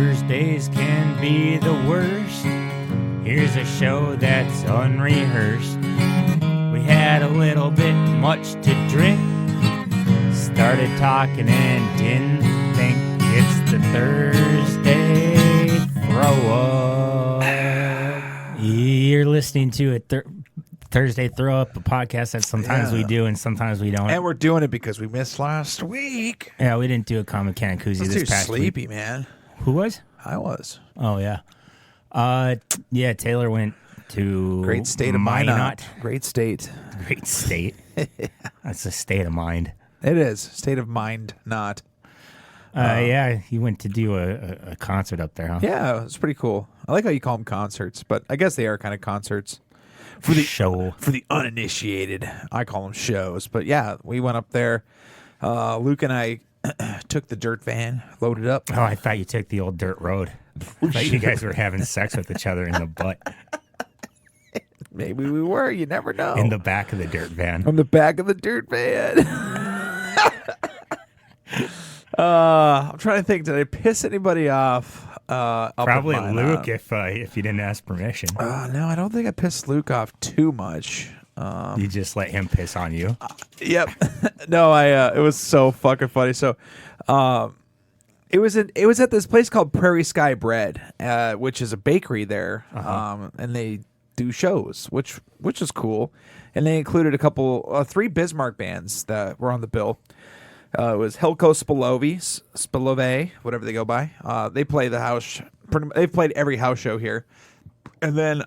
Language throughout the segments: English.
Thursdays can be the worst. Here's a show that's unrehearsed. We had a little bit much to drink. Started talking and didn't think. It's the Thursday Throw Up. You're listening to a Thursday Throw Up, a podcast that sometimes we do and sometimes we don't. And we're doing it because we missed last week. Yeah, we didn't do a Comic Can Coozie this past sleepy, week. Man. Who was? I was. Oh, yeah. Yeah, Tayler went to Great state of Minot. Great state. Great state. That's a state of mind. It is. State of mind, not. Yeah, he went to do a concert up there, huh? Yeah, it was pretty cool. I like how you call them concerts, but I guess they are kind of concerts. For the show. For the uninitiated, I call them shows. But yeah, we went up there. Luke and I took the dirt van, loaded up. Oh, I thought you took the old dirt road. I thought you guys were having sex with each other in the butt. Maybe we were. You never know. In the back of the dirt van. On the back of the dirt van. I'm trying to think. Did I piss anybody off? Probably Luke if you didn't ask permission. No, I don't think I pissed Luke off too much. You just let him piss on you. Yep. No, it was so fucking funny. So, it was at this place called Prairie Sky Bread, which is a bakery there, and they do shows, which is cool. And they included three Bismarck bands that were on the bill. It was Hilko Spilove, whatever they go by. They play the house. They've played every house show here. And then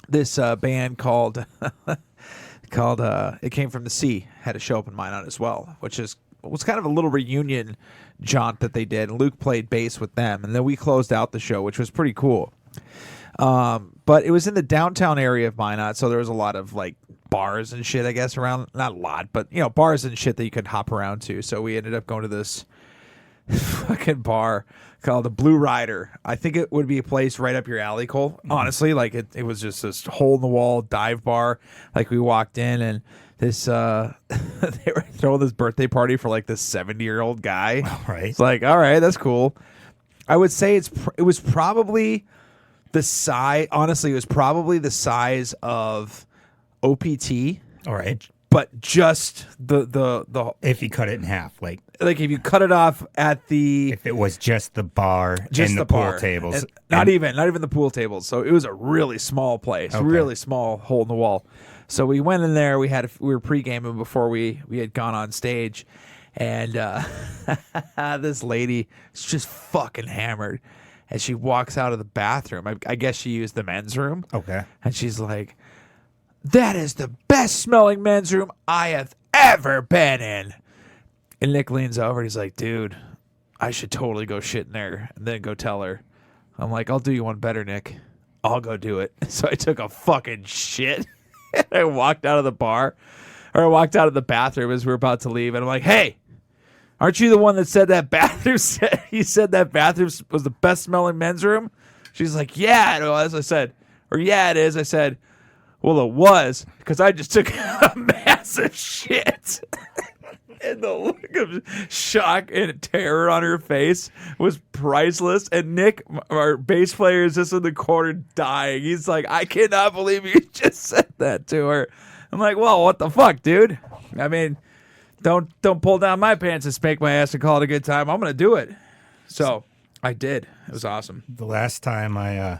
this band called It Came From the Sea had a show up in Minot as well, which was kind of a little reunion jaunt that they did. And Luke played bass with them, and then we closed out the show, which was pretty cool. But it was in the downtown area of Minot, so there was a lot of like bars and shit, I guess, around. Not a lot, but bars and shit that you could hop around to. So we ended up going to this fucking bar called the Blue Rider. I think it would be a place right up your alley, Cole. Honestly, like it was just this hole in the wall dive bar. Like we walked in and this they were throwing this birthday party for like this 70-year-old guy. Right. It's like, all right, that's cool. I would say it was probably the size. Honestly, it was probably the size of OPT. All right. But just the if you cut it in half, like if you cut it off at the if it was just the bar just and the bar. pool tables, and not even the pool tables. So it was a really small place, really small hole in the wall. So we went in there. We were pre-gaming before we had gone on stage, and this lady is just fucking hammered, and she walks out of the bathroom. I guess she used the men's room. Okay, and she's like, "That is the best smelling men's room I have ever been in." And Nick leans over and he's like, "Dude, I should totally go shit in there and then go tell her." I'm like, "I'll do you one better, Nick. I'll go do it." So I took a fucking shit. And I walked out of the the bathroom as we were about to leave. And I'm like, "Hey, aren't you the one that said that bathroom you said that bathroom was the best smelling men's room?" She's like, "Yeah, it was." I said, "Yeah, it is." I said, "Well, it was, because I just took a massive shit." And the look of shock and terror on her face was priceless. And Nick, our bass player, is just in the corner dying. He's like, "I cannot believe you just said that to her." I'm like, "Well, what the fuck, dude? I mean, don't pull down my pants and spank my ass and call it a good time. I'm going to do it." So I did. It was awesome. The last time I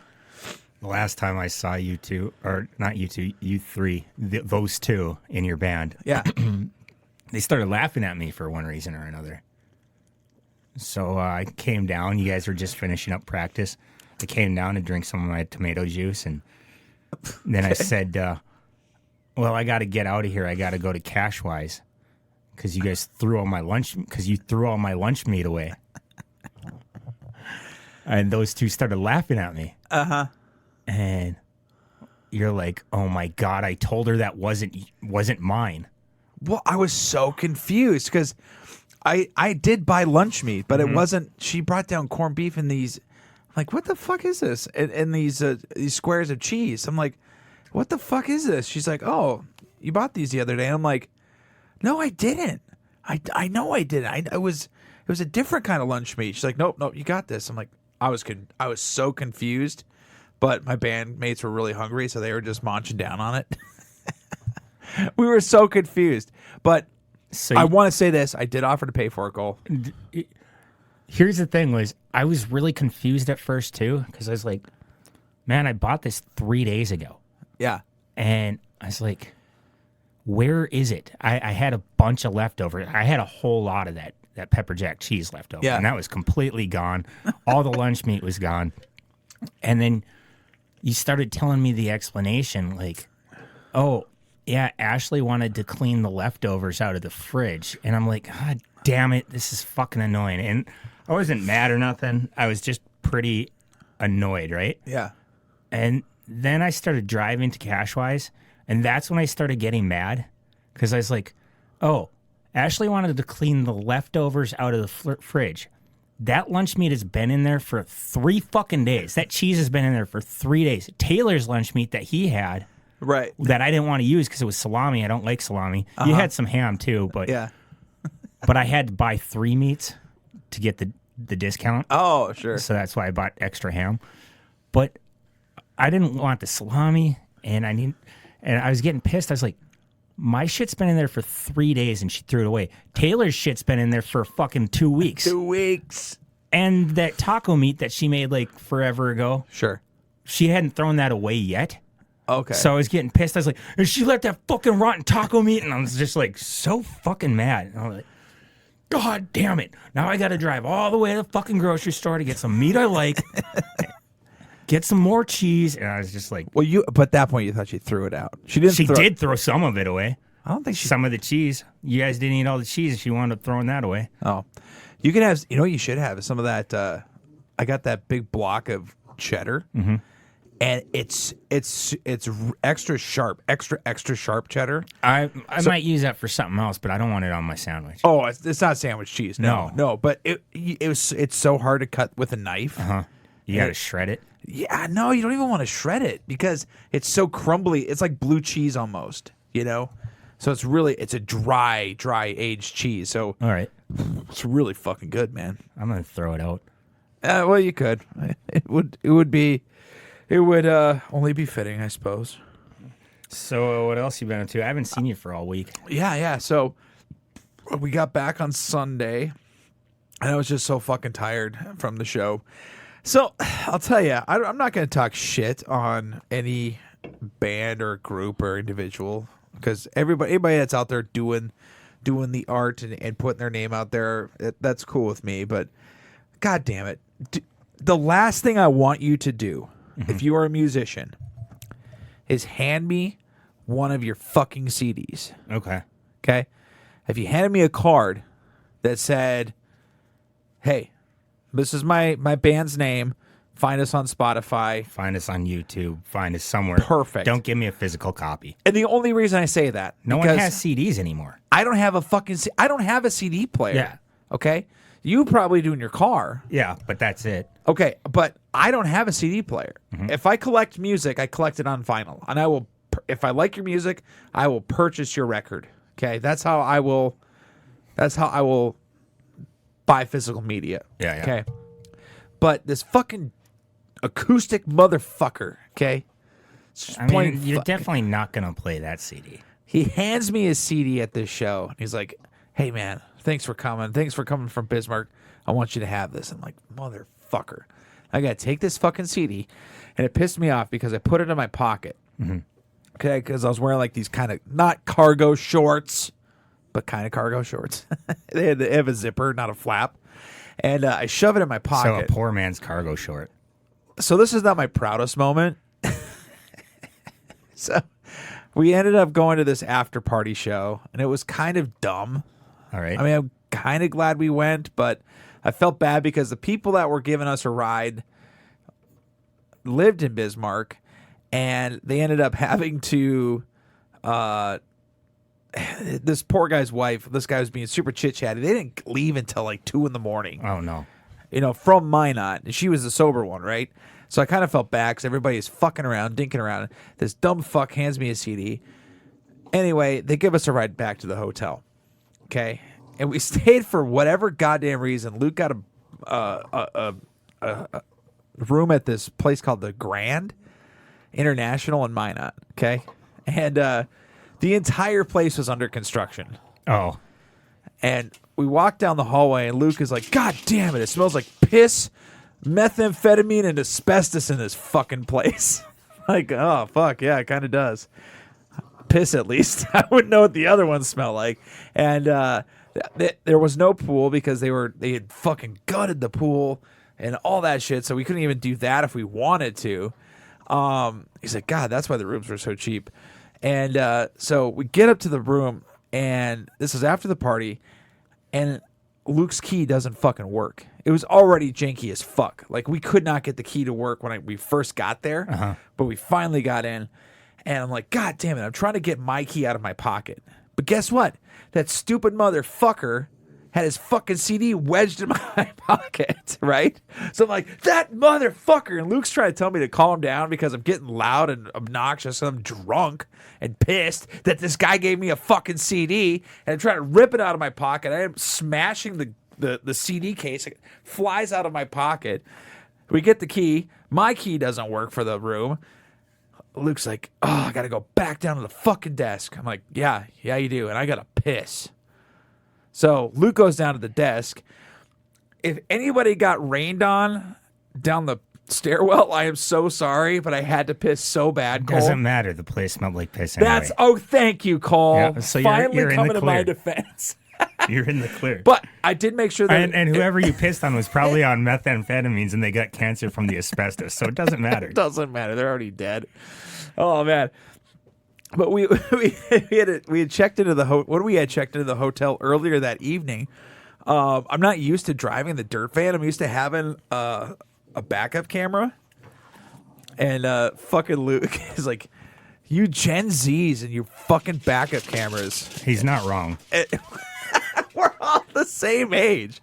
saw you two, or not you two, you three, those two in your band, yeah, they started laughing at me for one reason or another. So I came down. You guys were just finishing up practice. I came down to drink some of my tomato juice, and then I said, "Well, I got to get out of here. I got to go to Cashwise because you guys threw all my lunch. Because you threw all my lunch meat away." And those two started laughing at me. And you're like, "Oh my God, I told her that wasn't mine." Well, I was so confused because I did buy lunch meat, but it wasn't. She brought down corned beef and these. I'm like, "What the fuck is this?" And these squares of cheese. I'm like, "What the fuck is this?" She's like, "Oh, you bought these the other day." And I'm like, "No, I didn't. I know I didn't. I was It was a different kind of lunch meat. She's like, nope, you got this. I'm like, I was so confused, but my bandmates were really hungry, so they were just munching down on it. We were so confused. But I want to say this. I did offer to pay for it, Cole. Here's the thing was, I was really confused at first, too, because I was like, man, I bought this 3 days ago. Yeah. And I was like, where is it? I had a bunch of leftovers. I had a whole lot of that pepper jack cheese left over. Yeah. And that was completely gone. All the lunch meat was gone. And then you started telling me the explanation, like, oh, yeah, Ashley wanted to clean the leftovers out of the fridge. And I'm like, God damn it, this is fucking annoying. And I wasn't mad or nothing. I was just pretty annoyed, right? Yeah. And then I started driving to Cashwise, and that's when I started getting mad because I was like, oh, Ashley wanted to clean the leftovers out of the fridge. That lunch meat has been in there for 3 fucking days. That cheese has been in there for 3 days. Taylor's lunch meat that he had, right, that I didn't want to use because it was salami. I don't like salami. You had some ham too, but yeah. But I had to buy 3 meats to get the discount. Oh, sure. So that's why I bought extra ham. But I didn't want the salami, and I was getting pissed. I was like, my shit's been in there for 3 days, and she threw it away. Taylor's shit's been in there for fucking 2 weeks. 2 weeks. And that taco meat that she made like forever ago, Sure. she hadn't thrown that away yet. Okay. So I was getting pissed. I was like, and she left that fucking rotten taco meat, and I was just like so fucking mad. And I was like, God damn it. Now I got to drive all the way to the fucking grocery store to get some meat I like, get some more cheese. And I was just like, well, but at that point, you thought she threw it out. She didn't. She did throw some of it away. I don't think some of the cheese. You guys didn't eat all the cheese. She wound up throwing that away. Oh, you can have. You know what you should have is some of that. I got that big block of cheddar, and it's extra sharp, extra sharp cheddar. I might use that for something else, but I don't want it on my sandwich. Oh, it's not sandwich cheese. No. But it's so hard to cut with a knife. You got to shred it. Yeah, no, you don't even want to shred it because it's so crumbly. It's like blue cheese almost, you know? So it's a dry aged cheese. So all right, it's really fucking good, man. I'm going to throw it out. Well, you could. It would only be fitting, I suppose. So what else you been up to? I haven't seen you for all week. Yeah. So we got back on Sunday, and I was just so fucking tired from the show. So I'll tell you, I'm not going to talk shit on any band or group or individual because anybody that's out there doing the art and putting their name out there, that's cool with me. But God damn it, the last thing I want you to do, if you are a musician, is hand me one of your fucking CDs. Okay. If you handed me a card that said, "Hey, this is my band's name. Find us on Spotify. Find us on YouTube. Find us somewhere. Perfect. Don't give me a physical copy." And the only reason I say that, no one has CDs anymore. I don't have a CD player. Yeah. Okay. You probably do in your car. Yeah, but that's it. Okay, but I don't have a CD player. If I collect music, I collect it on vinyl, and I will. If I like your music, I will purchase your record. Okay, that's how I will buy physical media. Yeah. Okay, but this fucking acoustic motherfucker. Okay, I mean, you're definitely not gonna play that CD. He hands me his CD at this show. He's like, "Hey man, thanks for coming. Thanks for coming from Bismarck. I want you to have this." I'm like, motherfucker. I got to take this fucking CD. And it pissed me off because I put it in my pocket. Okay, because I was wearing like these kind of, not cargo shorts, but kind of cargo shorts. They have a zipper, not a flap. And I shove it in my pocket. So a poor man's cargo short. So this is not my proudest moment. So we ended up going to this after party show, and it was kind of dumb. All right. I mean, I'm kind of glad we went, but I felt bad because the people that were giving us a ride lived in Bismarck, and they ended up having to. This poor guy's wife. This guy was being super chit chatty. They didn't leave until like 2 a.m. Oh no. From Minot, and she was the sober one, right? So I kind of felt bad because everybody's fucking around, dinking around. This dumb fuck hands me a CD. Anyway, they give us a ride back to the hotel. Okay. and we stayed for whatever goddamn reason. Luke got a room at this place called the Grand International in Minot. Okay, and the entire place was under construction. Oh. And we walked down the hallway, and Luke is like, God damn it, it smells like piss, methamphetamine, and asbestos in this fucking place. Like, oh, fuck, yeah, it kind of does. Piss, at least. I wouldn't know what the other ones smell like. And there was no pool because they had fucking gutted the pool and all that shit, so we couldn't even do that if we wanted to. He's like, God, that's why the rooms were so cheap. And so we get up to the room, and this is after the party, and Luke's key doesn't fucking work. It was already janky as fuck. Like, we could not get the key to work when we first got there, but we finally got in, and I'm like, God damn it, I'm trying to get my key out of my pocket. But guess what? That stupid motherfucker had his fucking CD wedged in my pocket, right? So I'm like, that motherfucker. And Luke's trying to tell me to calm down because I'm getting loud and obnoxious and I'm drunk and pissed that this guy gave me a fucking CD, and I'm trying to rip it out of my pocket. I am smashing the CD case. It flies out of my pocket. We get the key. My key doesn't work for the room. Luke's like, oh, I got to go back down to the fucking desk. I'm like, yeah, you do. And I got to piss. So Luke goes down to the desk. If anybody got rained on down the stairwell, I am so sorry, but I had to piss so bad, Cole. Doesn't matter. The place smelled like piss anyway. Thank you, Cole. Yeah, so Finally you're coming in the to my clear. defense. You're in the clear. But I did make sure that... And whoever you pissed on was probably on methamphetamines, and they got cancer from the asbestos, so it doesn't matter. It doesn't matter. They're already dead. Oh, man. But we had checked into the hotel earlier that evening. I'm not used to driving the dirt van. I'm used to having a backup camera. And fucking Luke is like, you Gen Zs and your fucking backup cameras. He's not wrong. We're all the same age.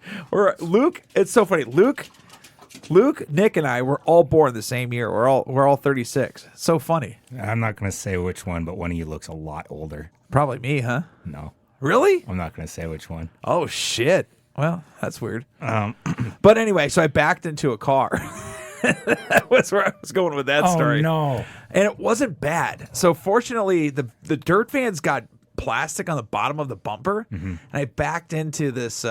Luke. It's so funny. Luke, Nick, and I were all born the same year. We're all 36. It's so funny. I'm not going to say which one, but one of you looks a lot older. Probably me, huh? No. Really? I'm not going to say which one. Oh, shit. Well, that's weird. But anyway, so I backed into a car. That was where I was going with that story. Oh, no. And it wasn't bad. So fortunately, the dirt van's got plastic on the bottom of the bumper. And I backed into this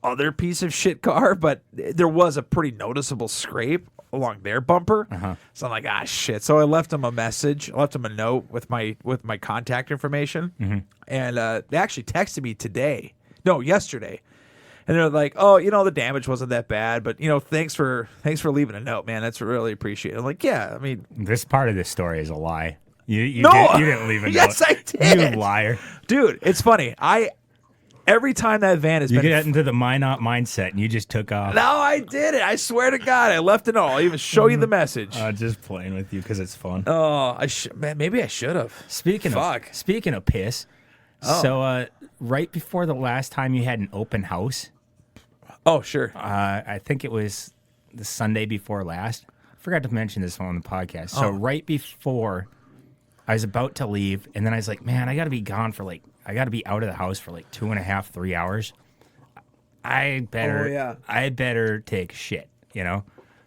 other piece of shit car, but there was a pretty noticeable scrape along their bumper. So I'm like, ah, shit. So I left them a message. I left them a note with my contact information. And they actually texted me yesterday. And they're like, oh, the damage wasn't that bad, but thanks for leaving a note, man. That's really appreciated. I'm like, yeah, I mean, this part of this story is a lie. You didn't leave a note. Yes, I did. You liar. Dude, it's funny. Every time that van has You been... get into the Minot mindset, and you just took off. No, I did it. I swear to God, I left a note. I'll even show you the message. Just playing with you because it's fun. Oh, man, maybe I should have. Speaking of piss, so right before the last time you had an open house... Oh, sure. I think it was the Sunday before last. I forgot to mention this on the podcast. So right before I was about to leave, and then I was like, man, I got to be gone for I got to be out of the house for 2.5, 3 hours. I better take a shit,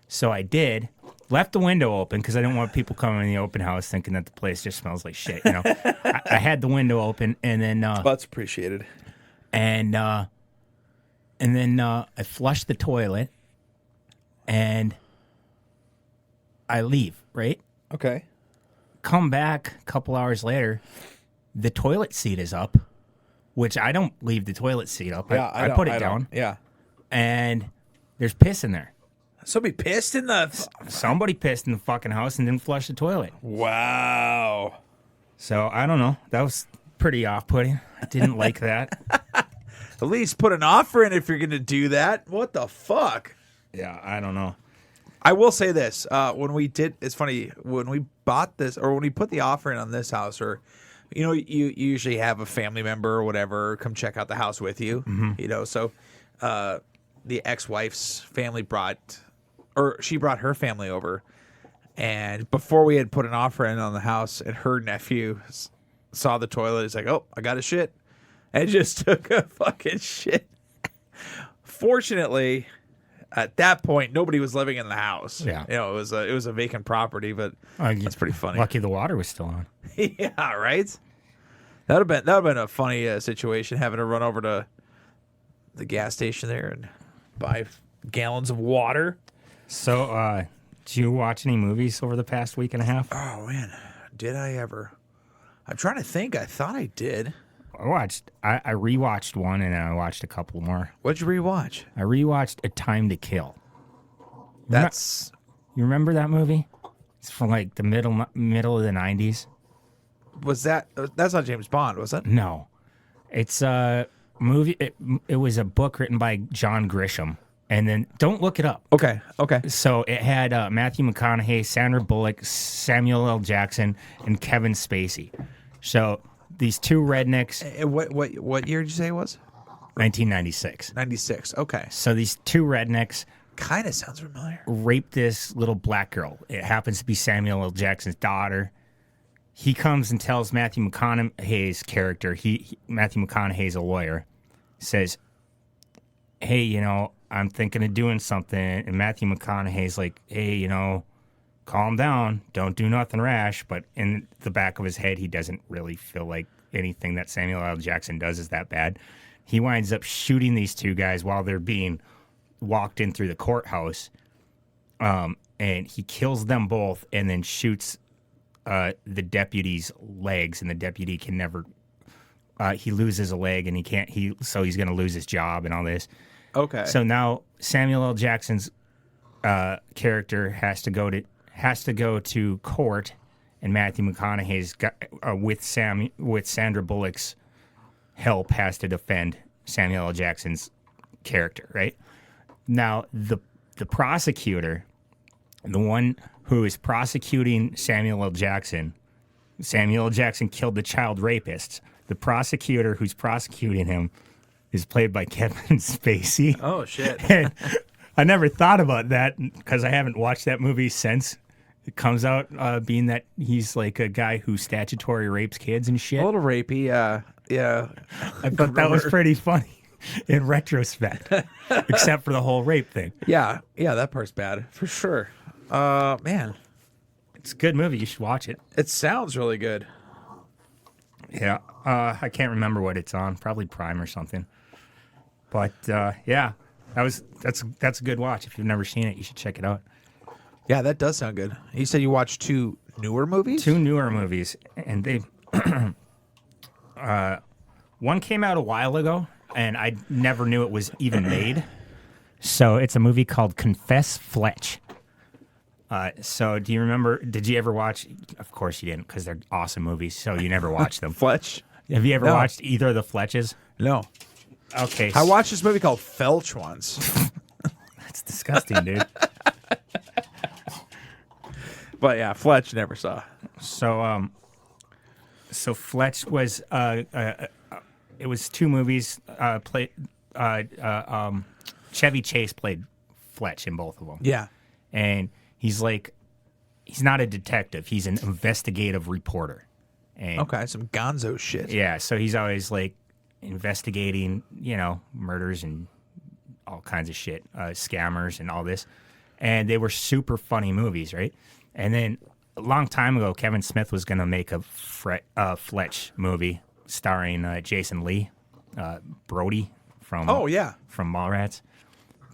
So I did. Left the window open because I didn't want people coming in the open house thinking that the place just smells like shit, I had the window open, and then... That's appreciated. And then I flush the toilet, and I leave, right? Okay. Come back a couple hours later, the toilet seat is up, which I don't leave the toilet seat up. Yeah, I put it down. Yeah. And there's piss in there. Somebody pissed in the... Somebody pissed in the fucking house and didn't flush the toilet. Wow. So, I don't know. That was pretty off-putting. I didn't like that. At least put an offer in if you're going to do that. What the fuck? Yeah, I don't know. I will say this. It's funny, when we bought this, or when we put the offer in on this house, or, you usually have a family member or whatever come check out the house with you, so the ex-wife's family brought her family over. And before we had put an offer in on the house, and her nephew saw the toilet, he's like, oh, I got a shit. and just took a fucking shit. Fortunately, at that point, nobody was living in the house. Yeah. It was a vacant property, but that's pretty funny. Lucky the water was still on. Yeah, right. That would have been a funny situation, having to run over to the gas station there and buy gallons of water. So, did you watch any movies over the past week and a half? Oh man, did I ever? I'm trying to think. I thought I did. I rewatched one and I watched a couple more. What'd you rewatch? I rewatched A Time to Kill. That's You remember that movie? It's from like the middle of the 90s. That's not James Bond, was it? No. It's a movie. It was a book written by John Grisham. And then don't look it up. Okay. So it had Matthew McConaughey, Sandra Bullock, Samuel L. Jackson, and Kevin Spacey. So these two rednecks. What year did you say it was? 1996. 96. Okay. So these two rednecks Kind of sounds familiar. raped this little black girl. It happens to be Samuel L. Jackson's daughter. He comes and tells Matthew McConaughey's character, Matthew McConaughey's a lawyer, says, hey, I'm thinking of doing something. And Matthew McConaughey's like, hey, calm down. Don't do nothing rash. But in the back of his head, he doesn't really feel like anything that Samuel L. Jackson does is that bad. He winds up shooting these two guys while they're being walked in through the courthouse. And he kills them both and then shoots the deputy's legs. And the deputy can never... he loses a leg and so he's going to lose his job and all this. Okay. So now Samuel L. Jackson's character has to go to court, and Matthew McConaughey's with Sandra Bullock's help has to defend Samuel L. Jackson's character. Right now, the prosecutor, the one who is prosecuting Samuel L. Jackson killed the child rapists. The prosecutor who's prosecuting him is played by Kevin Spacey. Oh, shit. And I never thought about that because I haven't watched that movie since it comes out, being that he's like a guy who statutory rapes kids and shit. A little rapey, yeah. I thought that was pretty funny in retrospect, except for the whole rape thing. Yeah, that part's bad, for sure. Man. It's a good movie. You should watch it. It sounds really good. Yeah. I can't remember what it's on. Probably Prime or something. But, yeah, that's a good watch. If you've never seen it, you should check it out. Yeah, that does sound good. You said you watched two newer movies? Two newer movies, and they one came out a while ago, and I never knew it was even made. So it's a movie called Confess Fletch. So do you remember, did you ever watch, of course you didn't, because they're awesome movies, so you never watched them. Fletch? Have you ever No. watched either of the Fletches? No. Okay. I watched this movie called Felch once. That's disgusting, dude. But yeah, Fletch never saw. So Fletch was it was two movies. Chevy Chase played Fletch in both of them. Yeah. And he's not a detective. He's an investigative reporter. And Okay, some gonzo shit. yeah, so he's always like investigating, murders and all kinds of shit, scammers and all this. And they were super funny movies, right? And then a long time ago, Kevin Smith was going to make a Fletch movie starring Jason Lee, Brody from from Mallrats,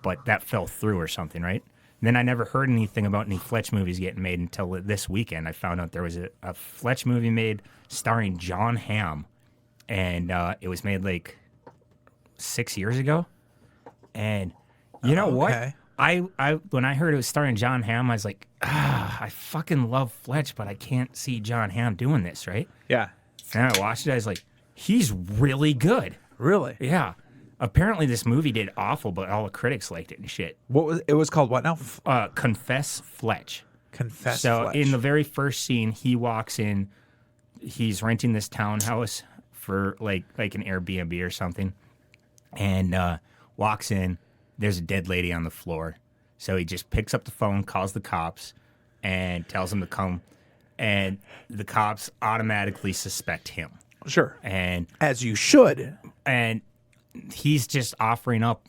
but that fell through or something, right? And then I never heard anything about any Fletch movies getting made until this weekend. I found out there was a Fletch movie made starring John Hamm, and it was made like 6 years ago. And you know what? I when I heard it was starring John Hamm, I was like, I fucking love Fletch, but I can't see John Hamm doing this, right? Yeah. And I watched it, I was like, he's really good. Really? Yeah. Apparently this movie did awful, but all the critics liked it and shit. It was called what now? Confess Fletch. Confess So Fletch. in the very first scene, he walks in, he's renting this townhouse for like an Airbnb or something, and walks in, there's a dead lady on the floor. So he just picks up the phone, calls the cops, and tells them to come, and the cops automatically suspect him. Sure. And As you should. he's just offering up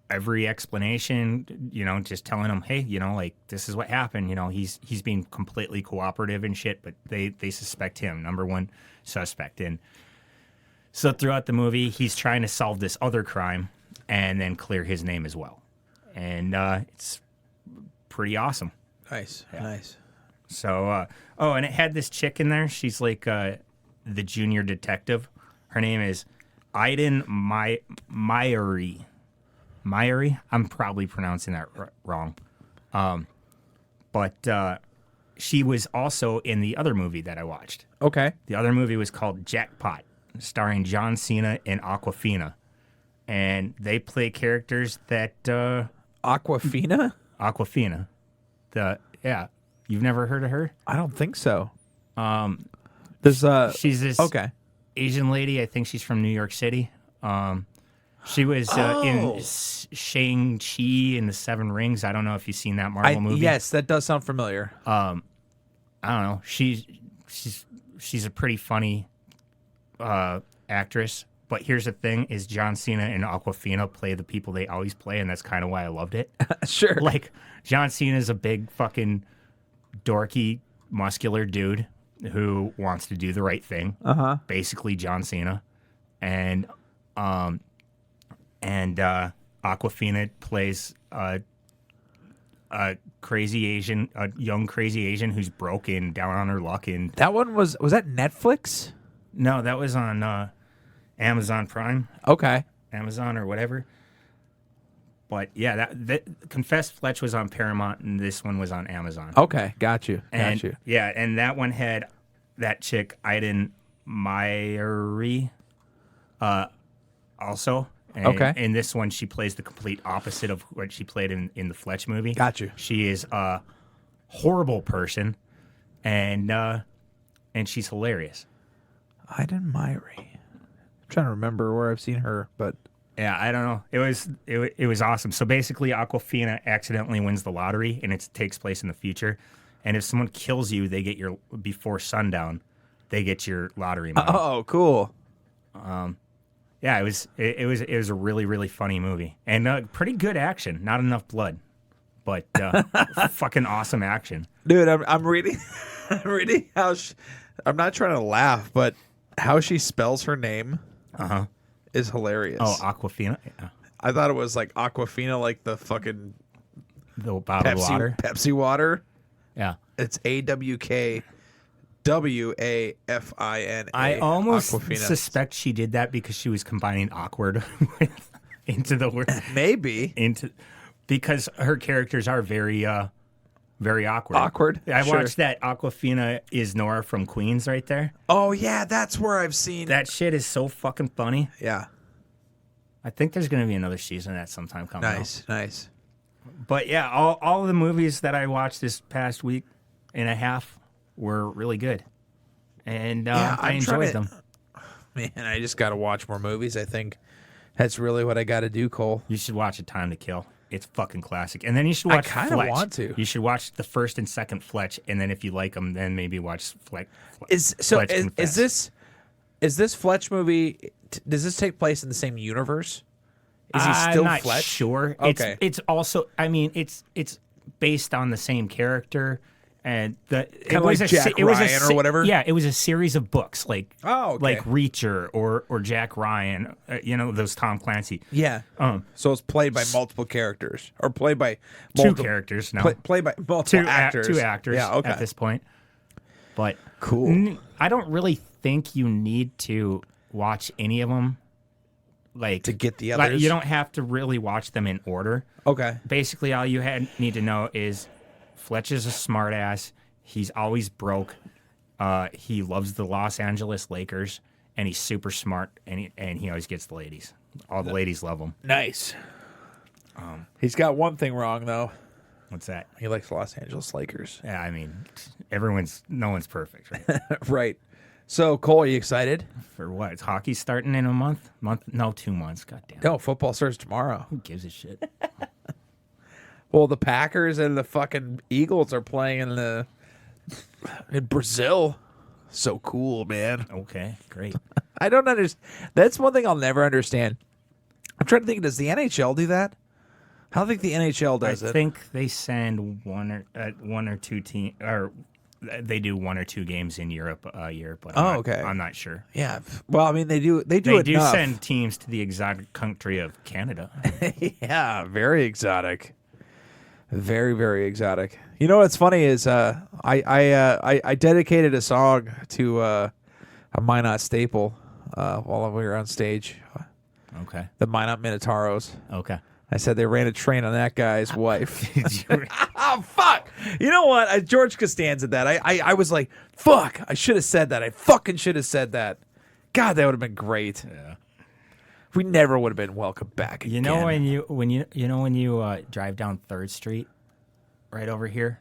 every explanation, just telling him, hey, like, this is what happened. He's being completely cooperative and shit, but they suspect him, number one suspect. And so throughout the movie, he's trying to solve this other crime and then clear his name as well. And it's pretty awesome. Nice. So, and it had this chick in there. She's like the junior detective. Her name is Aiden Myery. Myery? I'm probably pronouncing that wrong. But she was also in the other movie that I watched. Okay. The other movie was called Jackpot, starring John Cena and Awkwafina. And they play characters that... Awkwafina? Awkwafina. You've never heard of her? I don't think so. There's She's this Asian lady. I think she's from New York City. She was in Shang-Chi and the Seven Rings. I don't know if you've seen that Marvel movie. Yes, that does sound familiar. I don't know. She's a pretty funny actress. But here's the thing: is John Cena and Awkwafina play the people they always play, and that's kind of why I loved it. Sure. Like John Cena's a big fucking dorky, muscular dude who wants to do the right thing. Basically, John Cena, and Awkwafina plays a young crazy Asian who's broken, down on her luck. And that one was that Netflix? No, that was on Amazon Prime. Okay. Amazon or whatever. But yeah, that Confess Fletch was on Paramount, and this one was on Amazon. Okay, got you. Yeah, and that one had that chick Aiden Myery also. And okay. In this one, she plays the complete opposite of what she played in the Fletch movie. Got you. She is a horrible person, and she's hilarious. Aiden Myery. I'm trying to remember where I've seen her, but yeah, I don't know. It was awesome. So basically, Awkwafina accidentally wins the lottery, and it takes place in the future. And if someone kills you, they get before sundown, they get your lottery money. Oh, cool. Yeah, it was a really, really funny movie, and pretty good action. Not enough blood, but fucking awesome action. Dude, I'm reading how I'm not trying to laugh, but how she spells her name is hilarious. Oh, Awkwafina. Yeah. I thought it was like Aquafina, like the fucking bottled water. Pepsi water. Yeah, it's AWKWAFINA. I almost Aquafina. suspect she did that because she was combining awkward into the word. Maybe because her characters are very awkward. Awkward. I Sure. watched that Awkwafina is Nora from Queens right there. Oh yeah, that's where I've seen that shit. Is so fucking funny. Yeah. I think there's going to be another season of that sometime coming out. Nice. But yeah, all of the movies that I watched this past week and a half were really good. And I enjoyed them. Man, I just got to watch more movies. I think that's really what I got to do, Cole. You should watch A Time to Kill. It's fucking classic. And then you should watch Fletch. I kind of want to. You should watch the first and second Fletch, and then if you like them, then maybe watch Fletch. Is this Fletch movie? Does this take place in the same universe? Is he still I'm not Fletch? Sure. Okay. It's also. I mean, it's based on the same character, and Kind of like Jack Ryan or whatever? Yeah, it was a series of books like okay. like Reacher or Jack Ryan. Those Tom Clancy. Yeah. So it's played by multiple characters, or played by two characters. No, played by multiple actors. Two actors. Yeah. Okay. At this point, but cool. I don't really think you need to watch any of them. Like to get the others, you don't have to really watch them in order. Okay. Basically, all you need to know is Fletch is a smartass. He's always broke. He loves the Los Angeles Lakers, and he's super smart. And he always gets the ladies. All the ladies love him. Nice. He's got one thing wrong though. What's that? He likes Los Angeles Lakers. Yeah, I mean, no one's perfect, right? Right. So, Cole, are you excited? For what? It's hockey starting in a month? No, 2 months. Goddamn. No, football starts tomorrow. Who gives a shit? Well, the Packers and the fucking Eagles are playing in Brazil. So cool, man. Okay, great. I don't understand. That's one thing I'll never understand. I'm trying to think, does the NHL do that? I don't think the NHL does I it. think they send one or two team, or they do 1 or 2 games in Europe a year. But okay. I'm not sure. Yeah. Well, I mean, they do They it do enough. send teams to the exotic country of Canada. Yeah, very exotic. Very, very exotic. You know what's funny is I dedicated a song to a Minot staple while we were on stage, Okay. the Minot Minotauros. Okay. I said they ran a train on that guy's wife. Oh, fuck. You know what? George Costanza did that. I was like, fuck, I should have said that. I fucking should have said that. God, that would have been great. Yeah. We never would have been welcome back again. You know when you drive down 3rd Street, right over here.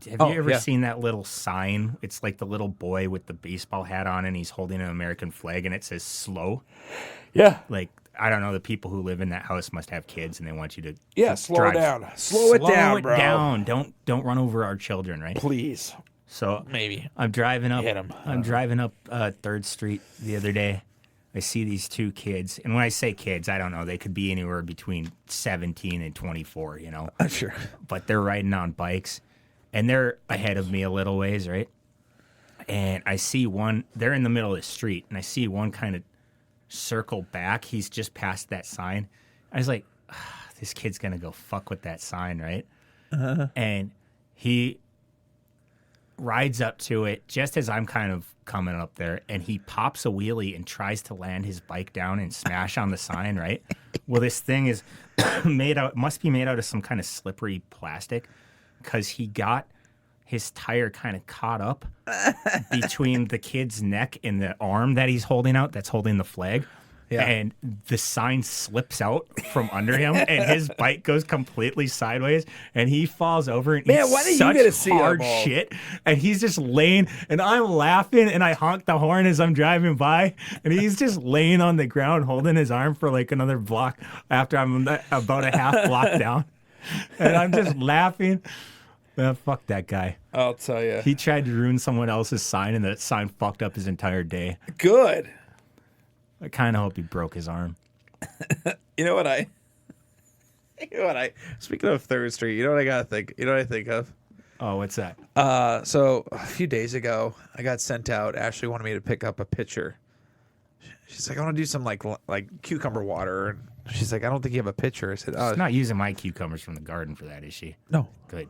Have you ever seen that little sign? It's like the little boy with the baseball hat on, and he's holding an American flag, and it says "slow." Yeah. Like, I don't know. The people who live in that house must have kids, and they want you to slow drive. down. Slow it down, bro. Down. Don't run over our children, right? Please. So Maybe. I'm driving up. Hit 'em. I'm driving up 3rd Street the other day. I see these 2 kids, and when I say kids, I don't know. They could be anywhere between 17 and 24, you know. Sure. But they're riding on bikes, and they're ahead of me a little ways, right? And I see one. They're in the middle of the street, and I see one kind of circle back. He's just past that sign. I was like, this kid's gonna go fuck with that sign, right? And he rides up to it just as I'm kind of coming up there, and he pops a wheelie and tries to land his bike down and smash on the sign, right? Well, this thing is must be made out of some kind of slippery plastic, because he got his tire kind of caught up between the kid's neck and the arm that he's holding out, that's holding the flag. Yeah. And the sign slips out from under him, and his bike goes completely sideways, and he falls over and Man, eats why didn't you such get to see hard them all? shit. And he's just laying, and I'm laughing, and I honk the horn as I'm driving by, and he's just laying on the ground holding his arm for like another block after I'm about a half block down. And I'm just laughing. Fuck that guy. I'll tell you. He tried to ruin someone else's sign, and that sign fucked up his entire day. Good. I kind of hope he broke his arm. You know what I speaking of 3rd Street, you know what I gotta think? You know what I think of? Oh, what's that? So a few days ago, I got sent out. Ashley wanted me to pick up a pitcher. She's like, I want to do some like cucumber water. And she's like, I don't think you have a pitcher. I said, oh, She's not using my cucumbers from the garden for that, is she? no. Good.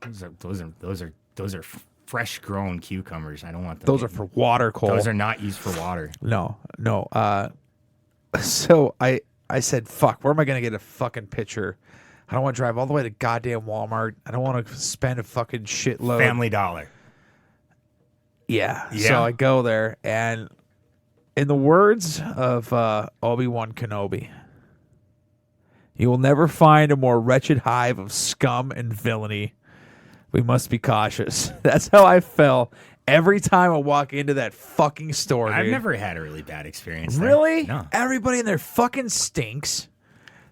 Those are fresh grown cucumbers. I don't want them. Those are for water, Cole. Those are not used for water. No. So I said, fuck, where am I going to get a fucking pitcher? I don't want to drive all the way to goddamn Walmart. I don't want to spend a fucking shitload. Family Dollar. Yeah. Yeah. So I go there, and in the words of Obi-Wan Kenobi, you will never find a more wretched hive of scum and villainy. We must be cautious. That's how I felt every time I walk into that fucking store, I've dude. never had a really bad experience there. Really? No. Everybody in there fucking stinks.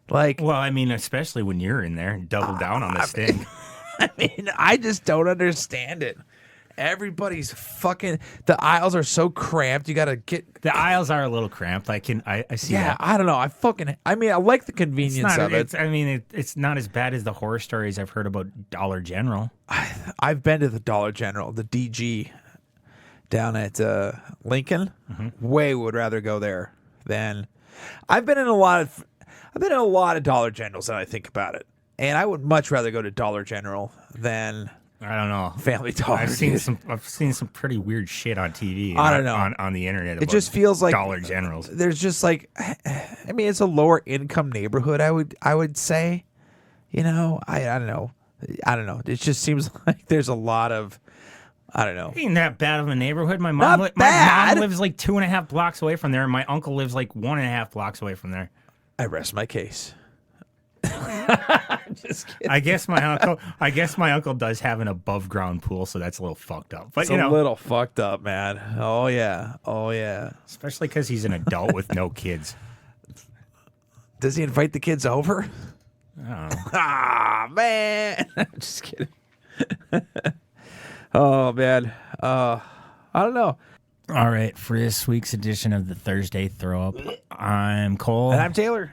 Like, Well, I mean, especially when you're in there, double down on the stink. I mean, I just don't understand it. Everybody's fucking. The aisles are so cramped. You gotta get. The aisles are a little cramped. I see Yeah, that. I don't know. I mean, I like the It's convenience not, of it. it's not as bad as the horror stories I've heard about Dollar General. I've been to the Dollar General, the DG, down at Lincoln. Way would rather go there than. I've been in a lot of Dollar Generals now I think about it, and I would much rather go to Dollar General than I don't know. Family Dollar. I've seen some pretty weird shit on TV. I don't know. on the internet. It just feels like Dollar Generals. There's just like, I mean, it's a lower income neighborhood. I would say, you know, I don't know. It just seems like there's a lot of, I don't know. Ain't that bad of a neighborhood. My Not mom bad. lives like 2.5 blocks away from there, and my uncle lives like 1.5 blocks away from there. I rest my case. Just kidding. I guess my uncle does have an above ground pool, so that's a little fucked up. But It's you know, a little fucked up, man. Oh yeah. especially because he's an adult with no kids. Does he invite the kids over? I don't know. Ah, man. I'm just kidding. Oh man. I I don't know. All right, for this week's edition of the Thursday Throw Up, I'm Cole. And I'm Taylor.